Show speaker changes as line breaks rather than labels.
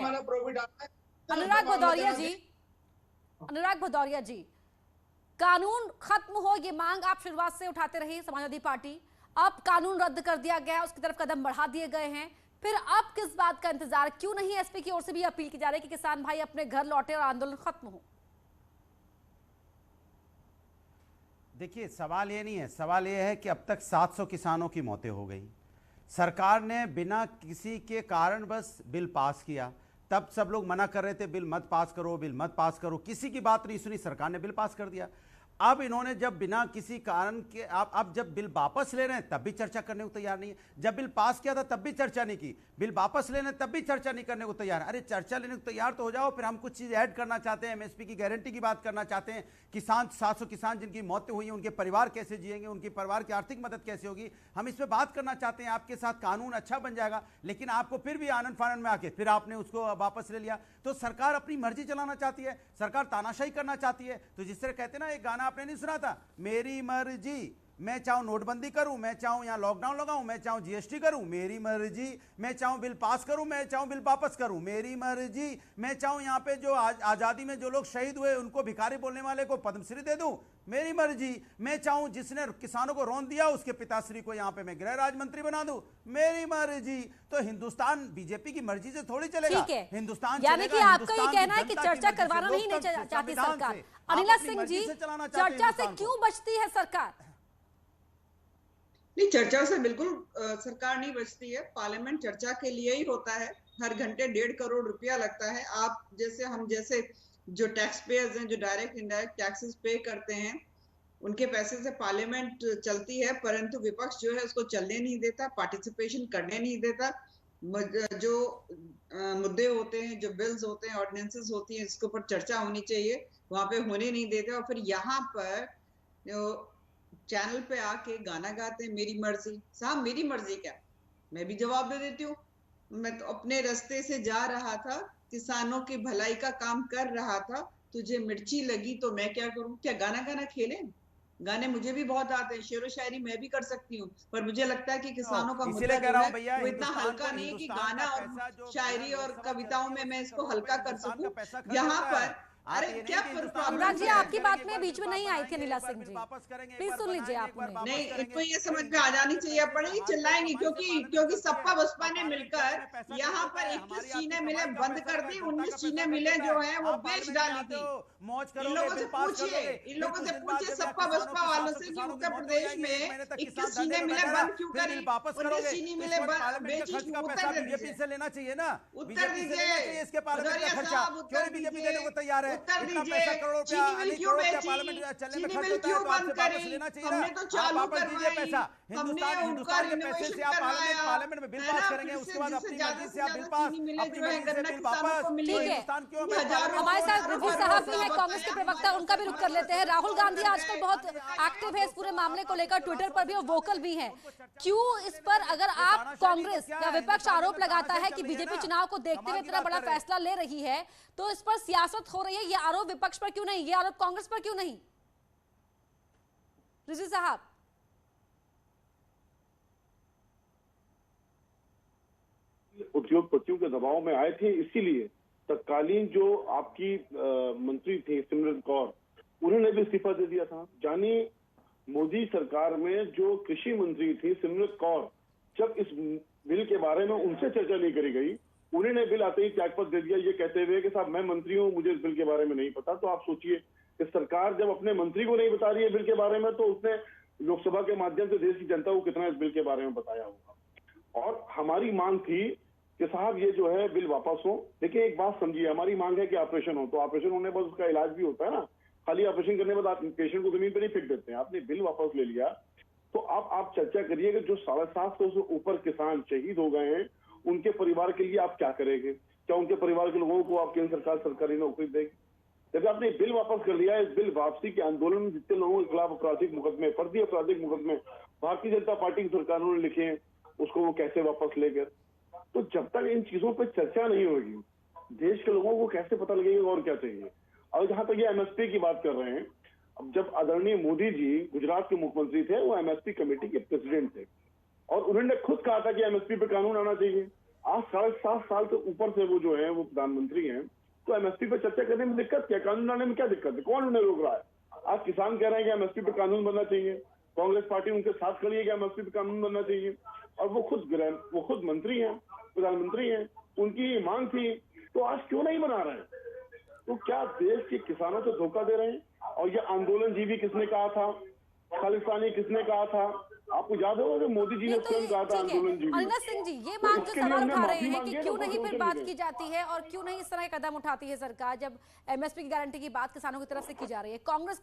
हमारा प्रॉफिट आता है।
अनुराग भदौरिया जी, कानून खत्म हो ये मांग आप शुरुआत से उठाते रहे समाजवादी पार्टी, अब कानून रद्द कर दिया गया, उसकी तरफ कदम बढ़ा दिए गए हैं, फिर अब किस बात का इंतजार? क्यों नहीं एसपी की ओर से भी अपील की जा रही है कि किसान भाई अपने घर लौटे और आंदोलन खत्म हो?
देखिए, सवाल ये नहीं है, सवाल ये है कि अब तक 700 किसानों की मौतें हो गई। सरकार ने बिना किसी के कारण बस बिल पास किया। तब सब लोग मना कर रहे थे बिल मत पास करो, बिल मत पास करो, किसी की बात नहीं सुनी, सरकार ने बिल पास कर दिया। अब इन्होंने जब बिना किसी कारण के अब जब बिल वापस ले रहे हैं तब भी चर्चा करने को तैयार नहीं है। जब बिल पास किया था तब भी चर्चा नहीं की, बिल वापस ले रहे हैं तब भी चर्चा नहीं करने को तैयार है। अरे चर्चा लेने को तैयार तो हो जाओ, फिर हम कुछ चीज़ ऐड करना चाहते हैं, एमएसपी की गारंटी की बात करना चाहते हैं, किसान 700 किसान जिनकी मौतें हुई हैं उनके परिवार कैसे जिएंगे, उनके परिवार की आर्थिक मदद कैसे होगी, हम इस पर बात करना चाहते हैं। आपके साथ कानून अच्छा बन जाएगा, लेकिन आपको फिर भी आनंद फानंद में आके फिर आपने उसको वापस ले लिया। तो सरकार अपनी मर्जी चलाना चाहती है, सरकार तानाशाही करना चाहती है। तो जिस तरह कहते हैं ना, एक गाना आपने नहीं सुना था, मेरी मर्जी, मैं चाहूं नोटबंदी करूं, मैं चाहूं यहां लॉकडाउन लगाऊं, मैं चाहूं जीएसटी करूं, मेरी मर्जी, मैं चाहूं बिल पास करूं, मैं चाहूं बिल वापस करूं, मेरी मर्जी, मैं चाहूं यहां पे जो आजादी में जो लोग शहीद हुए उनको भिखारी बोलने वाले को पद्मश्री दे दूं, मेरी मर्जी, मैं चाहूं जिसने किसानों को रोन दिया उसके पिताश्री को यहां पे मैं गृह राज्य मंत्री बना दूं, मेरी मर्जी। तो हिंदुस्तान बीजेपी की मर्जी से थोड़ी चलेगा, हिंदुस्तान
यानी कि आपका ये कहना है कि चर्चा करवाना नहीं चाहती सरकार। अनिला सिंह जी, चर्चा से क्यों बचती है सरकार?
नहीं, चर्चा से बिल्कुल सरकार नहीं बचती है। पार्लियामेंट चर्चा के लिए ही होता है। हर घंटे 1.5 करोड़ रुपया लगता है। आप जैसे, हम जैसे जो टैक्स पेयर्स हैं, जो डायरेक्ट इंडायरेक्ट टैक्सेस पे करते हैं, उनके पैसे से पार्लियामेंट चलती है, परंतु विपक्ष जो है उसको चलने नहीं देता, पार्टिसिपेशन करने नहीं देता। जो मुद्दे होते हैं, जो बिल्स होते हैं, ऑर्डिनेंसेस होती हैं, इसके ऊपर चर्चा होनी चाहिए, वहां पे होने नहीं देते। और फिर यहाँ पर चैनल पे आके गाना गाते हैं, मेरी मर्जी। साहब, मेरी मर्जी क्या? मैं भी जवाब दे देती हूँ। मैं तो अपने रास्ते से जा रहा था, किसानों की भलाई का काम कर रहा था, तुझे मिर्ची लगी तो मैं क्या करूं? क्या गाना गाना खेले? गाने मुझे भी बहुत आते हैं, शेरो शायरी मैं भी कर सकती हूँ, पर मुझे लगता है कि किसानों का मुद्दा जो है वो इतना हल्का नहीं है कि गाना और शायरी और कविताओं में मैं इसको हल्का कर सकूं। यहाँ पर अरे क्या
अनुराग जी, आपकी बात में बीच में नहीं आई थी अनिला सिंह जी, प्लीज सुन लीजिए आपने।
नहीं, इनको ये समझ में आ जानी चाहिए, पड़ेगी चिल्लाएंगे, क्योंकि सपा बसपा ने मिलकर यहाँ पर 21 चीनें मिलें बंद कर दी, 19 चीनें मिलें जो है वो बेच डाली थी। इन लोगों से पूछिए सपा बसपा वालों से कि उत्तर प्रदेश में 21 चीनें मिलें बंद क्यों करी, 19 चीनी मिलें बेची, उत्तर दीजिए,
लेना चाहिए ना,
उत्तर दीजिए,
इसके पार्लियामेंट का खर्चा क्यों नहीं बीजेपी देने को तैयार है?
उत्तर दीजिए, चीनी मिल क्यों बेची, चीनी मिल क्यों बंद करी? हमने तो चालू करवाई, हमने उनका रिनोवेशन करवाया,
पार्लियामेंट में बिल पास करेंगे, उसके बाद अपनी मर्जी से आप बिल पास, अपनी मर्जी से बिल वापस।
हिंदुस्तान क्यों? हमारे साथ रिजवी साहब भी हैं, कांग्रेस के प्रवक्ता, उनका भी रुख कर लेते हैं। राहुल गांधी आजकल बहुत एक्टिव है इस पूरे मामले को लेकर, ट्विटर पर भी और वोकल भी हैं। क्यों इस पर, अगर आप कांग्रेस या विपक्ष आरोप लगाता है कि बीजेपी चुनाव को देखते हुए इतना बड़ा फैसला ले रही है, तो इस पर सियासत हो रही है, ये आरोप विपक्ष पर क्यों नहीं, ये आरोप कांग्रेस पर क्यों नहीं? रिजवी साहब,
उद्योगपतियों के दबाव में आए थे, इसीलिए तत्कालीन जो आपकी मंत्री थी सिमरन कौर, उन्होंने भी इस्तीफा दे दिया था। जानी मोदी सरकार में जो कृषि मंत्री थी सिमरन कौर, जब इस बिल के बारे में उनसे चर्चा नहीं करी गई, उन्होंने बिल आते ही त्यागपत्र दे दिया, ये कहते हुए कि साहब मैं मंत्री हूं, मुझे इस बिल के बारे में नहीं पता। तो आप सोचिए कि सरकार जब अपने मंत्री को नहीं बता रही है बिल के बारे में, तो उसने लोकसभा के माध्यम से देश की जनता को कितना इस बिल के बारे में बताया होगा। और हमारी मांग थी कि साहब ये जो है बिल वापस हो, लेकिन एक बात समझिए, हमारी मांग है कि ऑपरेशन हो, तो ऑपरेशन होने पर उसका इलाज भी होता है ना, खाली ऑपरेशन करने के बाद आप पेशेंट को जमीन पर नहीं फेंक देते हैं। आपने बिल वापस ले लिया, तो अब आप चर्चा करिए कि जो 750 से ऊपर किसान शहीद हो गए हैं, उनके परिवार के लिए आप क्या करेंगे? क्या उनके परिवार के लोगों को आप केंद्र सरकार सरकारी नौकरी देगी? जब आपने बिल वापस कर लिया है, इस बिल वापसी के आंदोलन में जितने लोगों के खिलाफ आपराधिक मुकदमे, फर्जी आपराधिक मुकदमे भारतीय जनता पार्टी की सरकारों ने लिखे हैं, उसको वो कैसे वापस ले गए? तो जब तक इन चीजों पर चर्चा नहीं होगी, देश के लोगों को कैसे पता लगेगा और क्या चाहिए? और जहां तक ये एमएसपी की बात कर रहे हैं, अब जब आदरणीय मोदी जी गुजरात के मुख्यमंत्री थे, वो एमएसपी कमेटी के प्रेसिडेंट थे, और उन्होंने खुद कहा था कि एमएसपी पे कानून आना चाहिए। आज 7.5 साल से ऊपर से वो जो है वो प्रधानमंत्री हैं, तो एमएसपी पे चर्चा करने में दिक्कत क्या, कानून लाने में क्या दिक्कत है, कौन उन्हें रोक रहा है? आज किसान कह रहे हैं कि एमएसपी पे कानून बनना चाहिए, कांग्रेस पार्टी उनके साथ खड़ी है कि एमएसपी पे कानून बनना चाहिए, और वो खुद मंत्री हैं, प्रधानमंत्री हैं, उनकी मांग थी, तो आज क्यों नहीं बना रहे हैं? तो क्या देश के किसानों को धोखा दे रहे हैं? और ये आंदोलन जीवी किसने कहा था, खालिस्तानी किसने कहा था? आपको याद होगा कि मोदी जी ने स्वयं कहा था आंदोलन जीवी।
अविनाश सिंह जी, ये मांग जो सवाल उठा रहे हैं कि क्यों नहीं फिर बात की जाती है और क्यों नहीं इस तरह कदम उठाती है सरकार, जब एमएसपी की गारंटी की बात किसानों की तरफ से की जा रही है, कांग्रेस